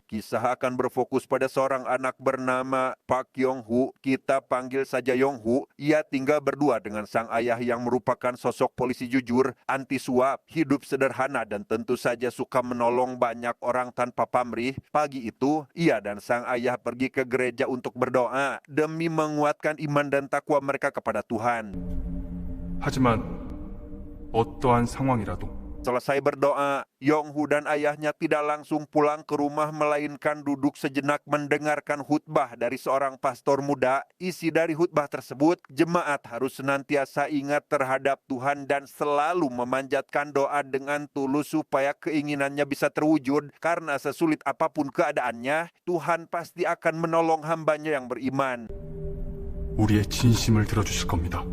Kisah akan berfokus pada seorang anak bernama Park Yong-hu. Kita panggil saja Yong-hu. Ia tinggal berdua dengan sang ayah yang merupakan sosok polisi jujur, anti suap, hidup sederhana dan tentu saja suka menolong banyak orang tanpa pamrih. Pagi itu, ia dan sang ayah pergi ke gereja untuk berdoa demi menguatkan iman dan takwa mereka kepada Tuhan. 하지만 어떠한 상황이라도 Selesai berdoa, Yong-hu dan ayahnya tidak langsung pulang ke rumah melainkan duduk sejenak mendengarkan khutbah dari seorang pastor muda. Isi dari khutbah tersebut, jemaat harus senantiasa ingat terhadap Tuhan dan selalu memanjatkan doa dengan tulus supaya keinginannya bisa terwujud. Karena sesulit apapun keadaannya, Tuhan pasti akan menolong hambanya yang beriman. 우리의 진심을 들어주실 겁니다.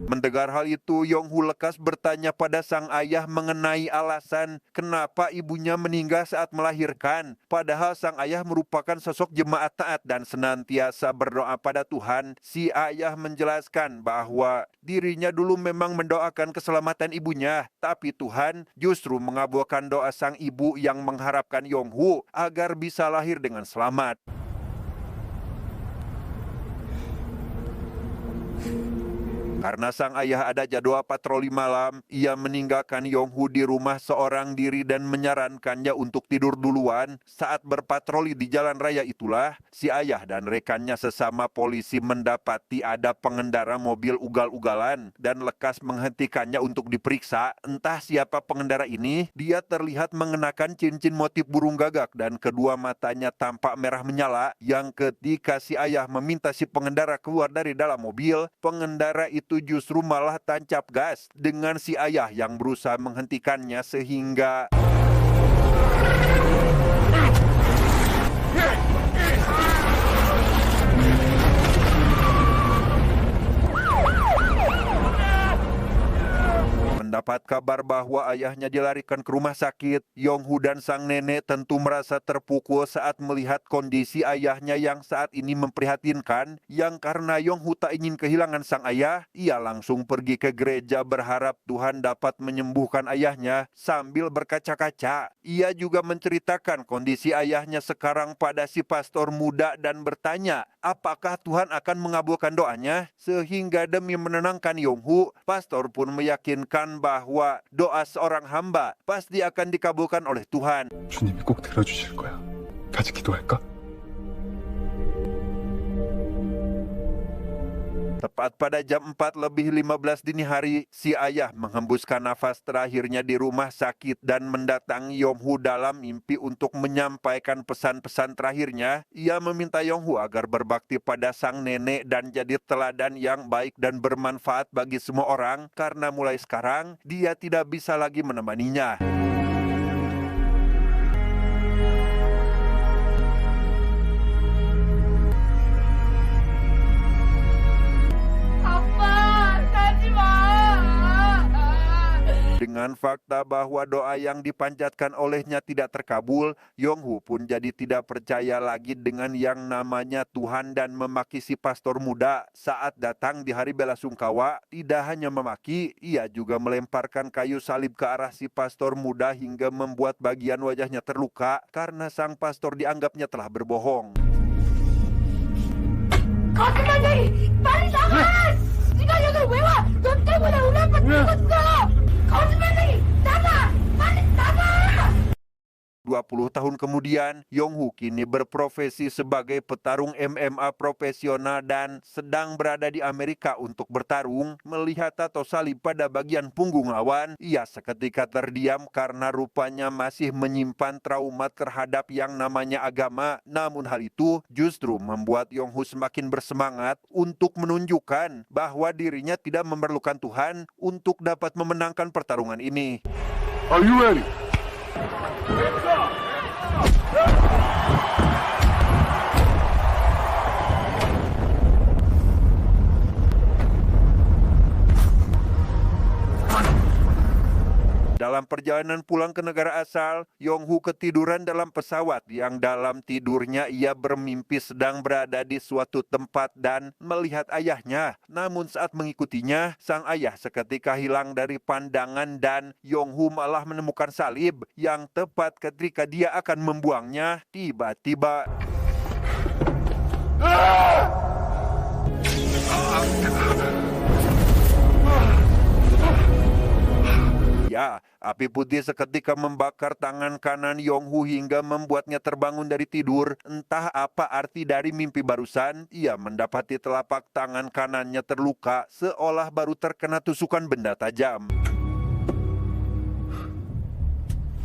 Mendengar hal itu, Yong-hu lekas bertanya pada sang ayah mengenai alasan kenapa ibunya meninggal saat melahirkan. Padahal sang ayah merupakan sosok jemaat taat dan senantiasa berdoa pada Tuhan. Si ayah menjelaskan bahwa dirinya dulu memang mendoakan keselamatan ibunya, tapi Tuhan justru mengabulkan doa sang ibu yang mengharapkan Yong-hu agar bisa lahir dengan selamat. Karena sang ayah ada jadwal patroli malam, ia meninggalkan Yong-hu di rumah seorang diri dan menyarankannya untuk tidur duluan. Saat berpatroli di jalan raya itulah, si ayah dan rekannya sesama polisi mendapati ada pengendara mobil ugal-ugalan dan lekas menghentikannya untuk diperiksa. Entah siapa pengendara ini, dia terlihat mengenakan cincin motif burung gagak dan kedua matanya tampak merah menyala. Yang ketika si ayah meminta si pengendara keluar dari dalam mobil, pengendara itu justru malah tancap gas dengan si ayah yang berusaha menghentikannya sehingga mendapat kabar bahwa ayahnya dilarikan ke rumah sakit. Yong-hu dan sang nenek tentu merasa terpukul saat melihat kondisi ayahnya yang saat ini memprihatinkan. Yang karena Yong-hu tak ingin kehilangan sang ayah, ia langsung pergi ke gereja berharap Tuhan dapat menyembuhkan ayahnya. Sambil berkaca-kaca, ia juga menceritakan kondisi ayahnya sekarang pada si pastor muda dan bertanya, apakah Tuhan akan mengabulkan doanya? Sehingga demi menenangkan Yong-hu, pastor pun meyakinkan bahwa doa seorang hamba pasti akan dikabulkan oleh Tuhan. 주님이 꼭 들어주실 거야. 같이 기도할까? Tepat pada jam 4:15 dini hari, si ayah menghembuskan nafas terakhirnya di rumah sakit dan mendatangi Yong-hu dalam mimpi untuk menyampaikan pesan-pesan terakhirnya. Ia meminta Yong-hu agar berbakti pada sang nenek dan jadi teladan yang baik dan bermanfaat bagi semua orang, karena mulai sekarang dia tidak bisa lagi menemaninya. Dengan fakta bahwa doa yang dipanjatkan olehnya tidak terkabul, Yong-hu pun jadi tidak percaya lagi dengan yang namanya Tuhan dan memaki si pastor muda. Saat datang di hari belasungkawa, tidak hanya memaki, ia juga melemparkan kayu salib ke arah si pastor muda hingga membuat bagian wajahnya terluka karena sang pastor dianggapnya telah berbohong. 거짓말쟁이! 빨리 나가! 네가 여기 왜 와? 너 때문에 우리 아빠 죽었어! 거짓말쟁이! 나가! 빨리 나가! 20 tahun kemudian, Yong-hu kini berprofesi sebagai petarung MMA profesional dan sedang berada di Amerika untuk bertarung. Melihat tato salib pada bagian punggung lawan, ia seketika terdiam karena rupanya masih menyimpan trauma terhadap yang namanya agama. Namun hal itu justru membuat Yong-hu semakin bersemangat untuk menunjukkan bahwa dirinya tidak memerlukan Tuhan untuk dapat memenangkan pertarungan ini. Are you ready? Dalam dalam perjalanan pulang ke negara asal, Yong-hu ketiduran dalam pesawat yang dalam tidurnya ia bermimpi sedang berada di suatu tempat dan melihat ayahnya. Namun saat mengikutinya, sang ayah seketika hilang dari pandangan dan Yong-hu malah menemukan salib yang tepat ketika dia akan membuangnya. Tiba-tiba ya, api putih seketika membakar tangan kanan Yong-hu hingga membuatnya terbangun dari tidur. Entah apa arti dari mimpi barusan, ia mendapati telapak tangan kanannya terluka seolah baru terkena tusukan benda tajam.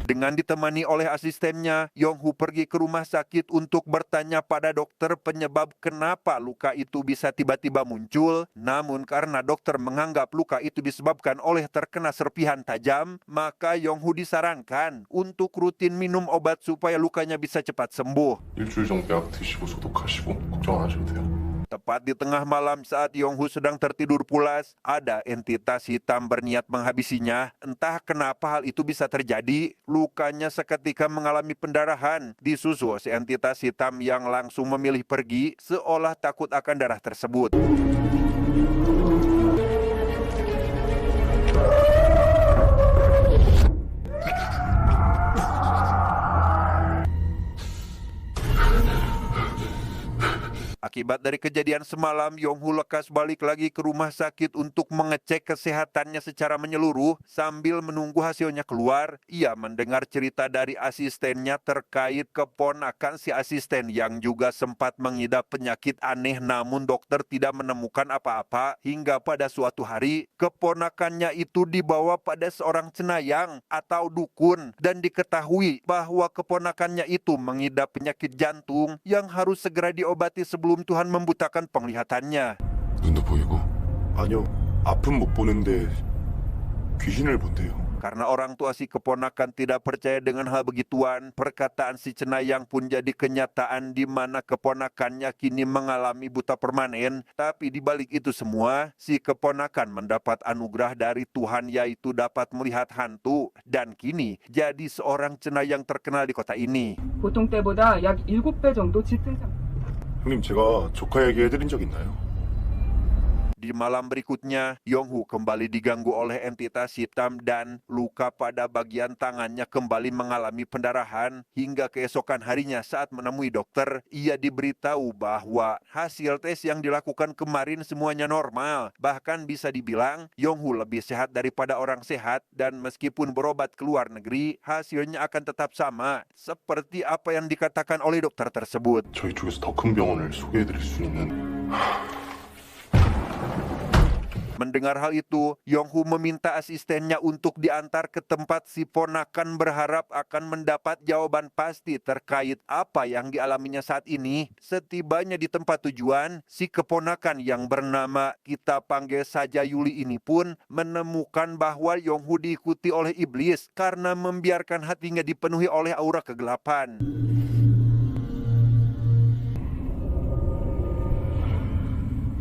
Dengan ditemani oleh asistennya, Yong-hu pergi ke rumah sakit untuk bertanya pada dokter penyebab kenapa luka itu bisa tiba-tiba muncul. Namun karena dokter menganggap luka itu disebabkan oleh terkena serpihan tajam, maka Yong-hu disarankan untuk rutin minum obat supaya lukanya bisa cepat sembuh. 일주일 정도 약 드시고 소독하시고 걱정 안 하셔도 돼요. Tepat di tengah malam saat Yong-hu sedang tertidur pulas, ada entitas hitam berniat menghabisinya. Entah kenapa hal itu bisa terjadi, lukanya seketika mengalami pendarahan. Disusul si entitas hitam yang langsung memilih pergi, seolah takut akan darah tersebut. Akibat dari kejadian semalam, Yong-hu lekas balik lagi ke rumah sakit untuk mengecek kesehatannya secara menyeluruh. Sambil menunggu hasilnya keluar, ia mendengar cerita dari asistennya terkait keponakan si asisten yang juga sempat mengidap penyakit aneh namun dokter tidak menemukan apa-apa. Hingga pada suatu hari, keponakannya itu dibawa pada seorang cenayang atau dukun dan diketahui bahwa keponakannya itu mengidap penyakit jantung yang harus segera diobati sebelum Tuhan membutakan penglihatannya. 눈도 보이고? 아니요, 앞은 못 보는데 귀신을 본대요. Karena orang tua si keponakan tidak percaya dengan hal begituan, perkataan si cenayang pun jadi kenyataan di mana keponakannya kini mengalami buta permanen. Tapi di balik itu semua, si keponakan mendapat anugerah dari Tuhan yaitu dapat melihat hantu dan kini jadi seorang cenayang terkenal di kota ini. 보통 때보다 약 7배 정도 짙은 상. 형님, 제가 조카 얘기해드린 적 있나요? Di malam berikutnya, Yong-hu kembali diganggu oleh entitas hitam dan luka pada bagian tangannya kembali mengalami pendarahan. Hingga keesokan harinya saat menemui dokter, ia diberitahu bahwa hasil tes yang dilakukan kemarin semuanya normal. Bahkan bisa dibilang, Yong-hu lebih sehat daripada orang sehat dan meskipun berobat ke luar negeri, hasilnya akan tetap sama. Seperti apa yang dikatakan oleh dokter tersebut. 저희 쪽에서 더 큰 병원을 소개해드릴 수 있는. Mendengar hal itu, Yong-hu meminta asistennya untuk diantar ke tempat si ponakan berharap akan mendapat jawaban pasti terkait apa yang dialaminya saat ini. Setibanya di tempat tujuan, si keponakan yang bernama kita panggil saja Yuli ini pun menemukan bahwa Yong-hu diikuti oleh iblis karena membiarkan hatinya dipenuhi oleh aura kegelapan.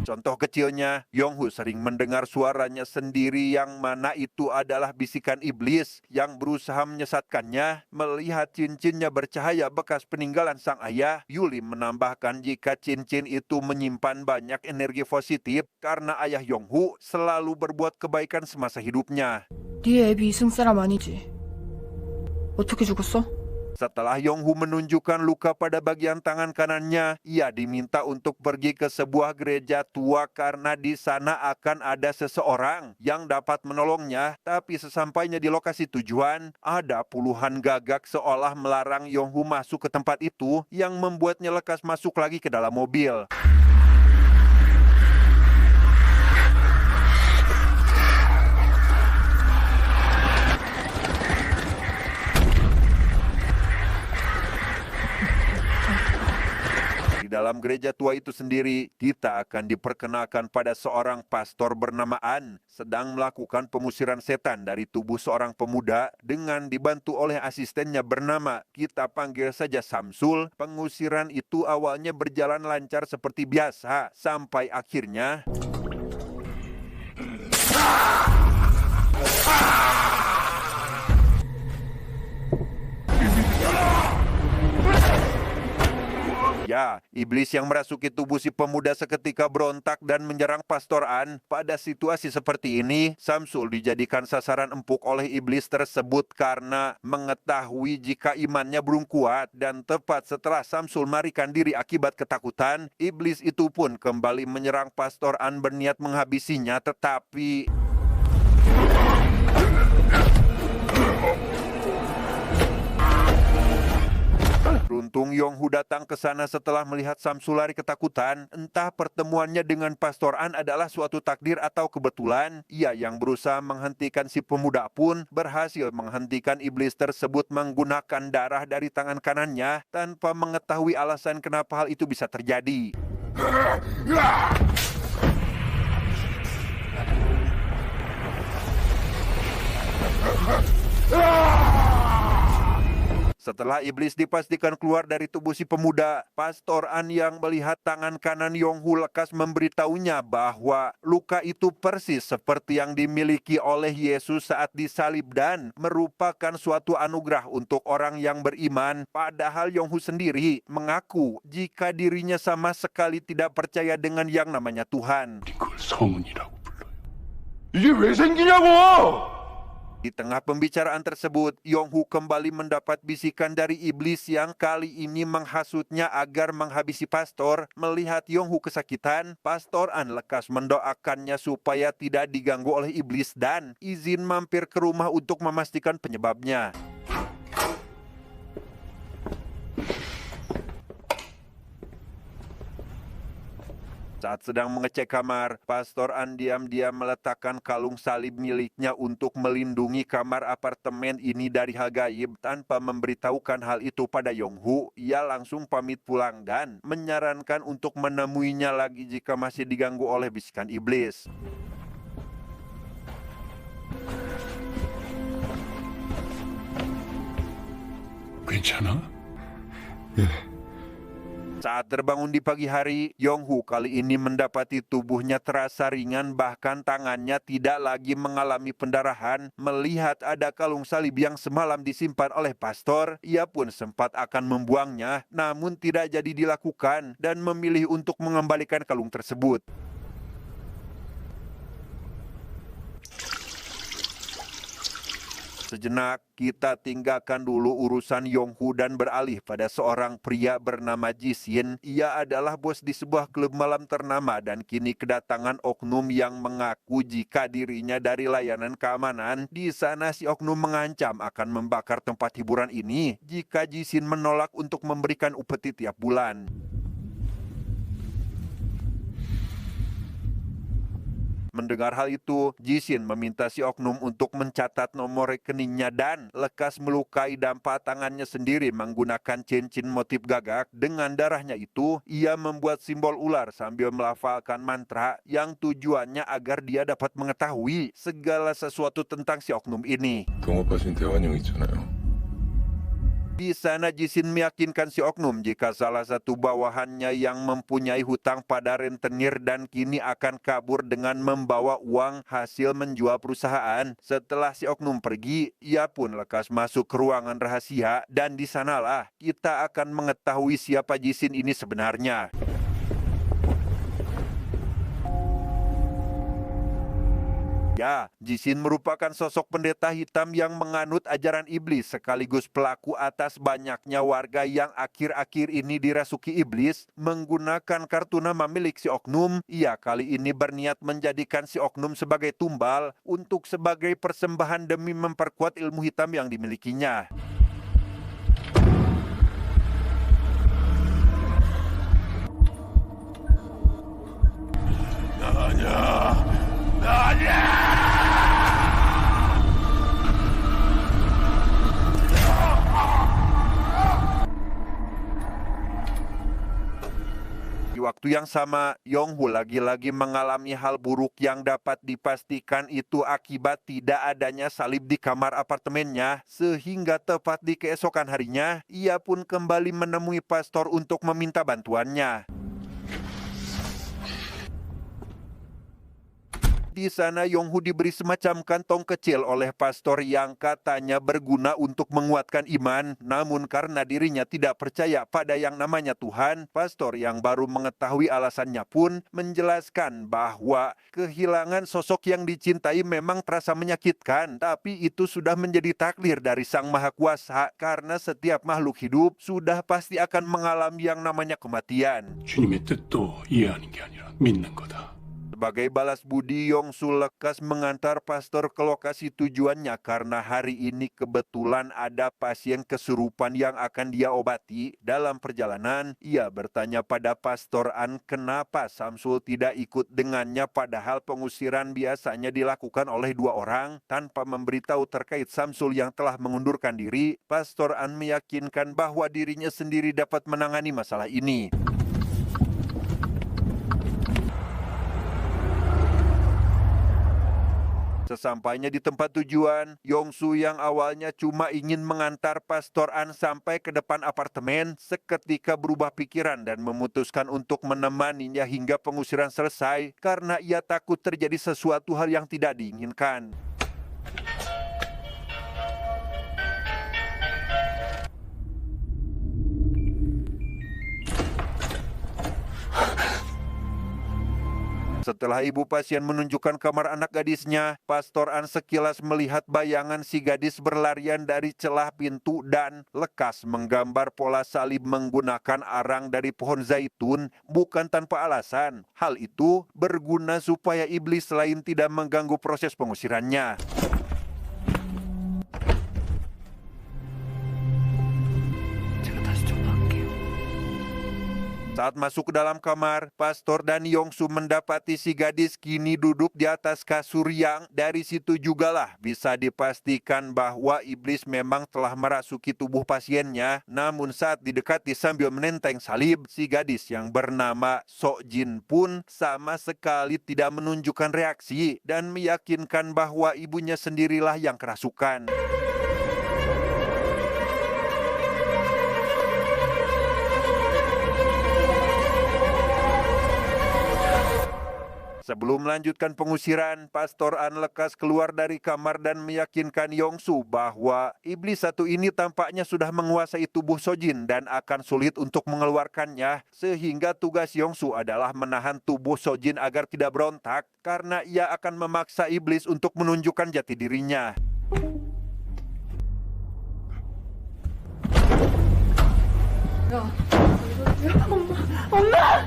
Contoh kecilnya, Yong-hu sering mendengar suaranya sendiri yang mana itu adalah bisikan iblis yang berusaha menyesatkannya. Melihat cincinnya bercahaya bekas peninggalan sang ayah, Yuli menambahkan jika cincin itu menyimpan banyak energi positif karena ayah Yong-hu selalu berbuat kebaikan semasa hidupnya. 네 애비 이승 사람 아니지? 어떻게 죽었어? Setelah Yong-hu menunjukkan luka pada bagian tangan kanannya, ia diminta untuk pergi ke sebuah gereja tua karena di sana akan ada seseorang yang dapat menolongnya. Tapi sesampainya di lokasi tujuan, ada puluhan gagak seolah melarang Yong-hu masuk ke tempat itu yang membuatnya lekas masuk lagi ke dalam mobil. Dalam gereja tua itu sendiri, kita akan diperkenalkan pada seorang pastor bernama An sedang melakukan pengusiran setan dari tubuh seorang pemuda dengan dibantu oleh asistennya bernama kita panggil saja Samsul. Pengusiran itu awalnya berjalan lancar seperti biasa sampai akhirnya Ya, iblis yang merasuki tubuh si pemuda seketika berontak dan menyerang Pastor An. Pada situasi seperti ini, Samsul dijadikan sasaran empuk oleh iblis tersebut karena mengetahui jika imannya belum kuat. Dan tepat setelah Samsul melarikan diri akibat ketakutan, iblis itu pun kembali menyerang Pastor An berniat menghabisinya, tetapi beruntung Yonghu datang ke sana setelah melihat Samsul lari ketakutan. Entah pertemuannya dengan Pastor An adalah suatu takdir atau kebetulan, ia yang berusaha menghentikan si pemuda pun berhasil menghentikan iblis tersebut menggunakan darah dari tangan kanannya tanpa mengetahui alasan kenapa hal itu bisa terjadi. Setelah iblis dipastikan keluar dari tubuh si pemuda, Pastor An yang melihat tangan kanan Yonghu lekas memberitahunya bahwa luka itu persis seperti yang dimiliki oleh Yesus saat disalib dan merupakan suatu anugerah untuk orang yang beriman. Padahal Yonghu sendiri mengaku jika dirinya sama sekali tidak percaya dengan yang namanya Tuhan. 그걸 성은이라고 불러요. 이게 왜 생기냐고! Di tengah pembicaraan tersebut, Yonghu kembali mendapat bisikan dari iblis yang kali ini menghasutnya agar menghabisi Pastor. Melihat Yonghu kesakitan, Pastor An lekas mendoakannya supaya tidak diganggu oleh iblis dan izin mampir ke rumah untuk memastikan penyebabnya. Saat sedang mengecek kamar, Pastor An diam-diam meletakkan kalung salib miliknya untuk melindungi kamar apartemen ini dari hal gaib. Tanpa memberitahukan hal itu pada Yonghu, ia langsung pamit pulang dan menyarankan untuk menemuinya lagi jika masih diganggu oleh bisikan iblis. 괜찮아? Saat terbangun di pagi hari, Yonghu kali ini mendapati tubuhnya terasa ringan, bahkan tangannya tidak lagi mengalami pendarahan. Melihat ada kalung salib yang semalam disimpan oleh Pastor, ia pun sempat akan membuangnya, namun tidak jadi dilakukan dan memilih untuk mengembalikan kalung tersebut. Sejenak, kita tinggalkan dulu urusan Yonghu dan beralih pada seorang pria bernama Jisin. Ia adalah bos di sebuah klub malam ternama dan kini kedatangan oknum yang mengaku jika dirinya dari layanan keamanan. Di sana si oknum mengancam akan membakar tempat hiburan ini jika Jisin menolak untuk memberikan upeti tiap bulan. Mendengar hal itu, Jisin meminta si oknum untuk mencatat nomor rekeningnya dan lekas melukai dampak tangannya sendiri menggunakan cincin motif gagak. Dengan darahnya itu, ia membuat simbol ular sambil melafalkan mantra yang tujuannya agar dia dapat mengetahui segala sesuatu tentang si oknum ini. 동업하신 대환영 있잖아요. Di sana Jisin meyakinkan si oknum jika salah satu bawahannya yang mempunyai hutang pada rentenir dan kini akan kabur dengan membawa uang hasil menjual perusahaan. Setelah si oknum pergi, ia pun lekas masuk ke ruangan rahasia dan di sanalah kita akan mengetahui siapa Jisin ini sebenarnya. Ya, Jisin merupakan sosok pendeta hitam yang menganut ajaran iblis sekaligus pelaku atas banyaknya warga yang akhir-akhir ini dirasuki iblis. Menggunakan kartu nama milik si oknum, ia kali ini berniat menjadikan si oknum sebagai tumbal untuk sebagai persembahan demi memperkuat ilmu hitam yang dimilikinya. Di waktu yang sama, Yonghu lagi-lagi mengalami hal buruk yang dapat dipastikan itu akibat tidak adanya salib di kamar apartemennya. Sehingga tepat di keesokan harinya, ia pun kembali menemui Pastor untuk meminta bantuannya. Di sana Yonghu diberi semacam kantong kecil oleh pastor yang katanya berguna untuk menguatkan iman. Namun karena dirinya tidak percaya pada yang namanya Tuhan, pastor yang baru mengetahui alasannya pun menjelaskan bahwa kehilangan sosok yang dicintai memang terasa menyakitkan, tapi itu sudah menjadi takdir dari Sang Maha Kuasa karena setiap makhluk hidup sudah pasti akan mengalami yang namanya kematian. 주님의 뜻도 이해하는 게 아니라 믿는 거다. Sebagai balas budi, Yongsu lekas mengantar pastor ke lokasi tujuannya karena hari ini kebetulan ada pasien kesurupan yang akan dia obati. Dalam perjalanan, ia bertanya pada pastor An kenapa Samsul tidak ikut dengannya padahal pengusiran biasanya dilakukan oleh 2 orang. Tanpa memberitahu terkait Samsul yang telah mengundurkan diri, pastor An meyakinkan bahwa dirinya sendiri dapat menangani masalah ini. Sesampainya di tempat tujuan, Yongsu yang awalnya cuma ingin mengantar pastor An sampai ke depan apartemen, seketika berubah pikiran dan memutuskan untuk menemaninya hingga pengusiran selesai karena ia takut terjadi sesuatu hal yang tidak diinginkan. Setelah ibu pasien menunjukkan kamar anak gadisnya, pastor An sekilas melihat bayangan si gadis berlarian dari celah pintu dan lekas menggambar pola salib menggunakan arang dari pohon zaitun bukan tanpa alasan. Hal itu berguna supaya iblis lain tidak mengganggu proses pengusirannya. Saat masuk ke dalam kamar, pastor dan Yongsu mendapati si gadis kini duduk di atas kasur yang dari situ jugalah bisa dipastikan bahwa iblis memang telah merasuki tubuh pasiennya. Namun saat didekati sambil menenteng salib, si gadis yang bernama Sojin pun sama sekali tidak menunjukkan reaksi dan meyakinkan bahwa ibunya sendirilah yang kerasukan. Sebelum melanjutkan pengusiran, pastor An lekas keluar dari kamar dan meyakinkan Yongsu bahwa iblis satu ini tampaknya sudah menguasai tubuh Sojin dan akan sulit untuk mengeluarkannya, sehingga tugas Yongsu adalah menahan tubuh Sojin agar tidak berontak karena ia akan memaksa iblis untuk menunjukkan jati dirinya. 엄마!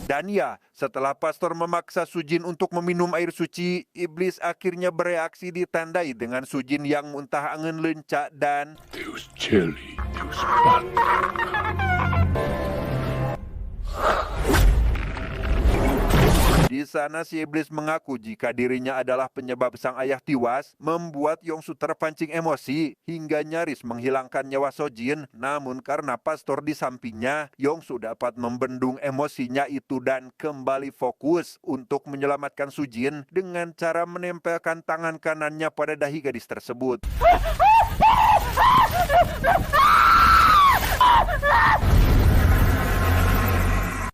Dan ya, setelah pastor memaksa Sujin untuk meminum air suci, iblis akhirnya bereaksi ditandai dengan Sujin yang muntah angin lencak dan 데우스 젤리, 데우스 반. di sana si iblis mengaku jika dirinya adalah penyebab sang ayah tewas, membuat Yongsu terpancing emosi hingga nyaris menghilangkan nyawa Sojin. Namun karena pastor di sampingnya, Yongsu dapat membendung emosinya itu dan kembali fokus untuk menyelamatkan Sujin dengan cara menempelkan tangan kanannya pada dahi gadis tersebut.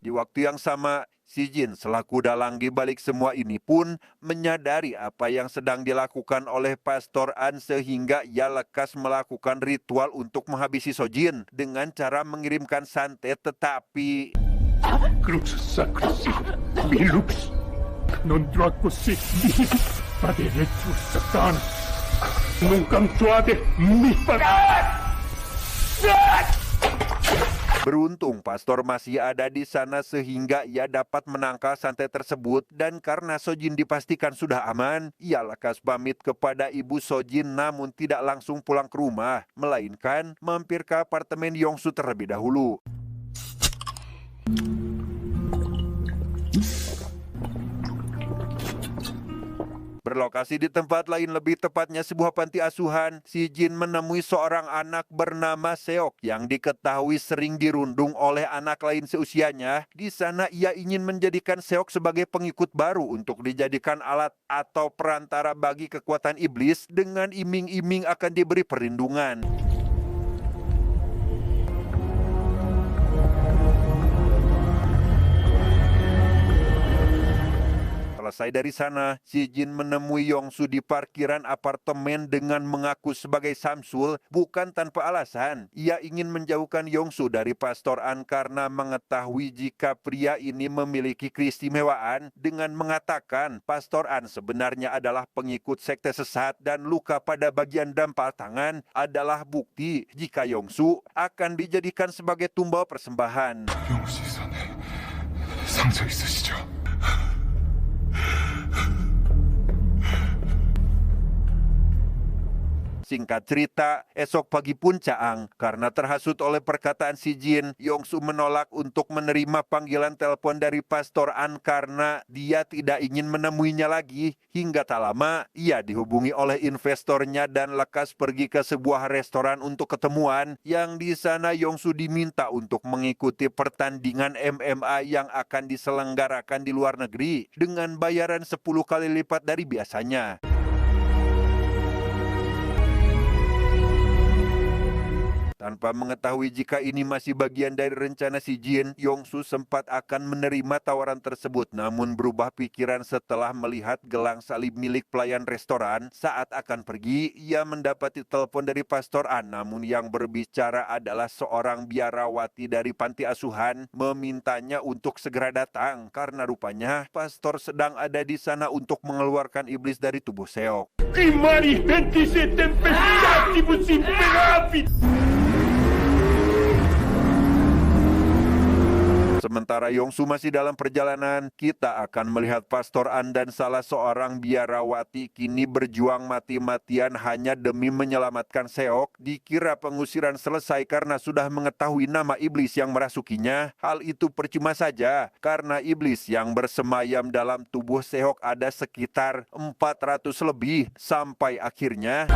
Di waktu yang sama, si Jin selaku dalang di balik semua ini pun menyadari apa yang sedang dilakukan oleh pastor An sehingga ia lekas melakukan ritual untuk menghabisi Sojin dengan cara mengirimkan santet, tetapi Crux sacris, milux, non dracosi, paderetus satana, nunca suade, mi beruntung pastor masih ada di sana sehingga ia dapat menangkal santet tersebut, dan karena Sojin dipastikan sudah aman, ia lekas pamit kepada ibu Sojin namun tidak langsung pulang ke rumah, melainkan mampir ke apartemen Yongsu terlebih dahulu. Berlokasi di tempat lain, lebih tepatnya sebuah panti asuhan, si Jin menemui seorang anak bernama Seok yang diketahui sering dirundung oleh anak lain seusianya. Di sana ia ingin menjadikan Seok sebagai pengikut baru untuk dijadikan alat atau perantara bagi kekuatan iblis dengan iming-iming akan diberi perlindungan. Selesai dari sana, si Jin menemui Yongsu di parkiran apartemen dengan mengaku sebagai Samsul bukan tanpa alasan. Ia ingin menjauhkan Yongsu dari Pastor An karena mengetahui jika pria ini memiliki keistimewaan dengan mengatakan Pastor An sebenarnya adalah pengikut sekte sesat dan luka pada bagian dampal tangan adalah bukti jika Yongsu akan dijadikan sebagai tumbal persembahan. 영씨 손에 상처 있으시죠? Singkat cerita, esok pagi pun Caang, karena terhasut oleh perkataan si Jin, Yongsu menolak untuk menerima panggilan telepon dari Pastor An karena dia tidak ingin menemuinya lagi. Hingga tak lama, ia dihubungi oleh investornya dan lekas pergi ke sebuah restoran untuk ketemuan, yang di sana Yongsu diminta untuk mengikuti pertandingan MMA yang akan diselenggarakan di luar negeri dengan bayaran 10 kali lipat dari biasanya. Tanpa mengetahui jika ini masih bagian dari rencana si Jin, Yongsu sempat akan menerima tawaran tersebut namun berubah pikiran setelah melihat gelang salib milik pelayan restoran. Saat akan pergi, ia mendapati telepon dari Pastor An, namun yang berbicara adalah seorang biarawati dari panti asuhan memintanya untuk segera datang karena rupanya pastor sedang ada di sana untuk mengeluarkan iblis dari tubuh Seok. I mari ventice tempestativus imperabit. Sementara Yongsu masih dalam perjalanan, kita akan melihat Pastor An dan salah seorang biarawati kini berjuang mati-matian hanya demi menyelamatkan Seok. Dikira pengusiran selesai karena sudah mengetahui nama iblis yang merasukinya. Hal itu percuma saja, karena iblis yang bersemayam dalam tubuh Seok ada sekitar 400 lebih. Sampai akhirnya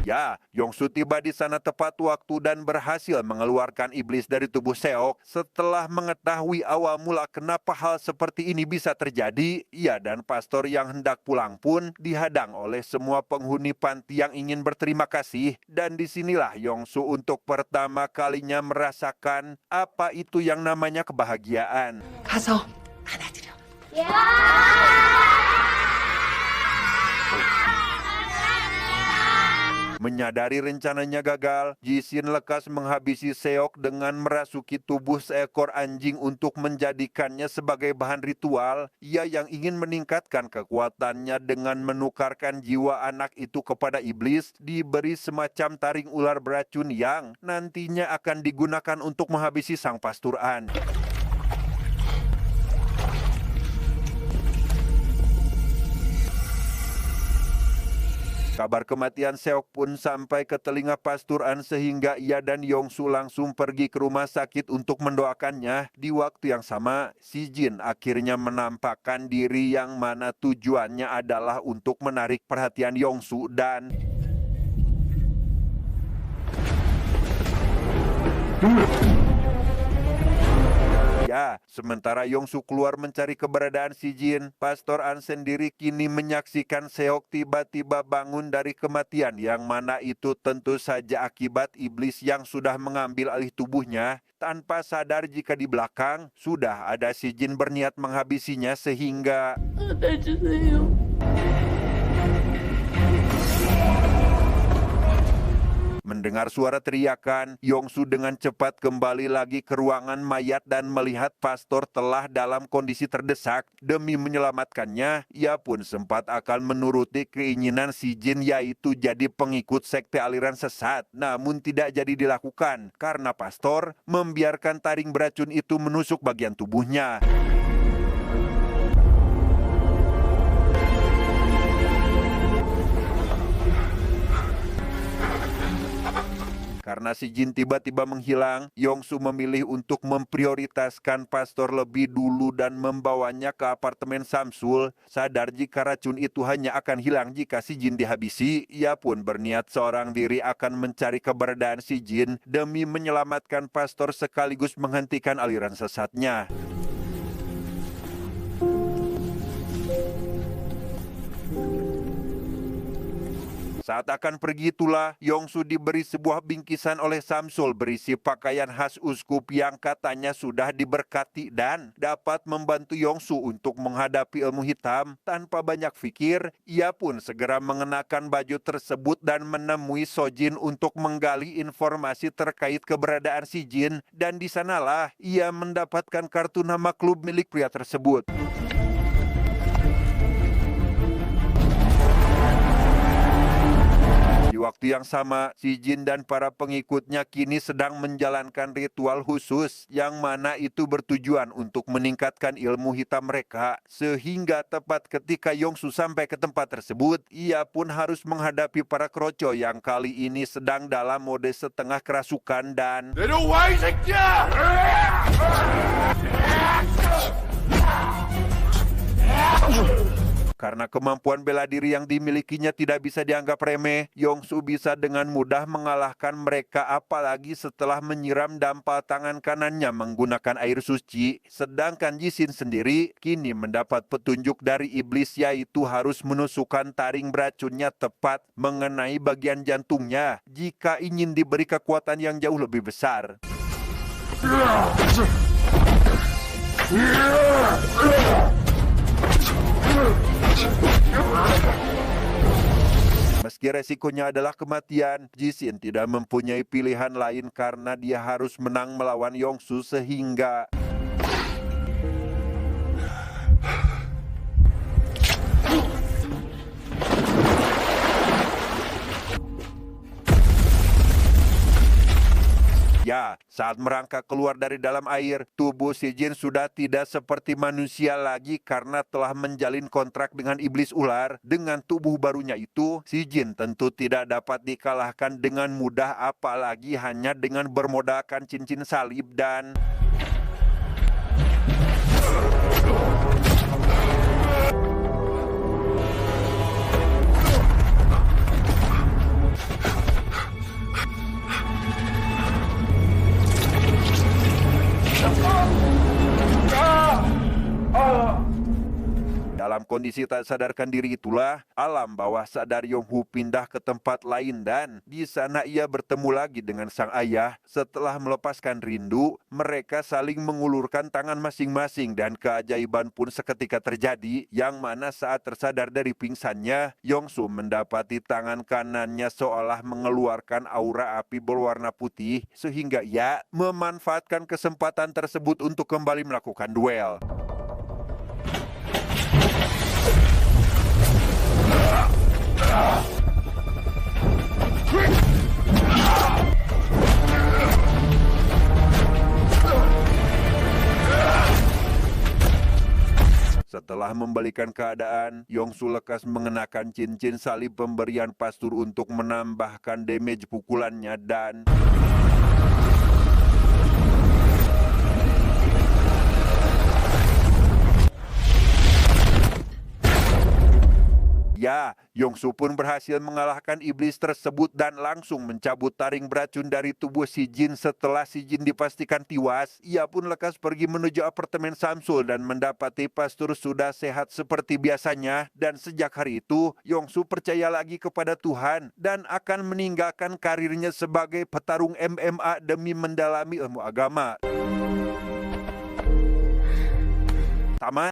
ya, Yongsu tiba di sana tepat waktu dan berhasil mengeluarkan iblis dari tubuh Seok. Setelah mengetahui awal mula kenapa hal seperti ini bisa terjadi, ia dan pastor yang hendak pulang pun dihadang oleh semua penghuni panti yang ingin berterima kasih. Dan disinilah Yongsu untuk pertama kalinya merasakan apa itu yang namanya kebahagiaan. 가서 안아드려. Menyadari rencananya gagal, Jishin lekas menghabisi Seok dengan merasuki tubuh seekor anjing untuk menjadikannya sebagai bahan ritual. Ia yang ingin meningkatkan kekuatannya dengan menukarkan jiwa anak itu kepada iblis, diberi semacam taring ular beracun yang nantinya akan digunakan untuk menghabisi sang Pastor An. Kabar kematian Seok pun sampai ke telinga Pastor An sehingga ia dan Yongsu langsung pergi ke rumah sakit untuk mendoakannya. Di waktu yang sama, si Jin akhirnya menampakkan diri yang mana tujuannya adalah untuk menarik perhatian Yongsu dan ya, sementara Yongsu keluar mencari keberadaan si Jin, Pastor An sendiri kini menyaksikan Seok tiba-tiba bangun dari kematian yang mana itu tentu saja akibat iblis yang sudah mengambil alih tubuhnya. Tanpa sadar jika di belakang sudah ada si Jin berniat menghabisinya sehingga mendengar suara teriakan, Yongsu dengan cepat kembali lagi ke ruangan mayat dan melihat pastor telah dalam kondisi terdesak. Demi menyelamatkannya, ia pun sempat akan menuruti keinginan si Jin yaitu jadi pengikut sekte aliran sesat. Namun tidak jadi dilakukan karena pastor membiarkan taring beracun itu menusuk bagian tubuhnya. Karena si Jin tiba-tiba menghilang, Yongsu memilih untuk memprioritaskan pastor lebih dulu dan membawanya ke apartemen Samsul. Sadar jika racun itu hanya akan hilang jika si Jin dihabisi, ia pun berniat seorang diri akan mencari keberadaan si Jin demi menyelamatkan pastor sekaligus menghentikan aliran sesatnya. Saat akan pergi itulah, Yongsu diberi sebuah bingkisan oleh Samsul berisi pakaian khas uskup yang katanya sudah diberkati dan dapat membantu Yongsu untuk menghadapi ilmu hitam. Tanpa banyak pikir, ia pun segera mengenakan baju tersebut dan menemui Sojin untuk menggali informasi terkait keberadaan si Jin, dan di sanalah ia mendapatkan kartu nama klub milik pria tersebut. Di waktu yang sama, si Jin dan para pengikutnya kini sedang menjalankan ritual khusus yang mana itu bertujuan untuk meningkatkan ilmu hitam mereka. Sehingga tepat ketika Yongsu sampai ke tempat tersebut, ia pun harus menghadapi para kroco yang kali ini sedang dalam mode setengah kerasukan dan... 내려와 이 새끼야! Karena kemampuan bela diri yang dimilikinya tidak bisa dianggap remeh, Yongsu bisa dengan mudah mengalahkan mereka apalagi setelah menyiram dampal tangan kanannya menggunakan air suci. Sedangkan Jishin sendiri kini mendapat petunjuk dari iblis yaitu harus menusukkan taring beracunnya tepat mengenai bagian jantungnya jika ingin diberi kekuatan yang jauh lebih besar. Meski resikonya adalah kematian, Jishin tidak mempunyai pilihan lain karena dia harus menang melawan Yongsu sehingga... Ya, saat merangkak keluar dari dalam air, tubuh si Jin sudah tidak seperti manusia lagi karena telah menjalin kontrak dengan iblis ular. Dengan tubuh barunya itu, si Jin tentu tidak dapat dikalahkan dengan mudah apalagi hanya dengan bermodalkan cincin salib dan... Dalam kondisi tak sadarkan diri itulah, alam bawah sadar Yonghu pindah ke tempat lain dan di sana ia bertemu lagi dengan sang ayah. Setelah melepaskan rindu, mereka saling mengulurkan tangan masing-masing dan keajaiban pun seketika terjadi, yang mana saat tersadar dari pingsannya, Yongsu mendapati tangan kanannya seolah mengeluarkan aura api berwarna putih, sehingga ia memanfaatkan kesempatan tersebut untuk kembali melakukan duel. Setelah membalikan keadaan, Yongsu lekas mengenakan cincin salib pemberian pastur untuk menambahkan damage pukulannya dan... Ya, Yongsu pun berhasil mengalahkan iblis tersebut dan langsung mencabut taring beracun dari tubuh si Jin. Setelah si Jin dipastikan tewas, ia pun lekas pergi menuju apartemen Samsul dan mendapati pastur sudah sehat seperti biasanya. Dan sejak hari itu, Yongsu percaya lagi kepada Tuhan dan akan meninggalkan karirnya sebagai petarung MMA demi mendalami ilmu agama. Tamat.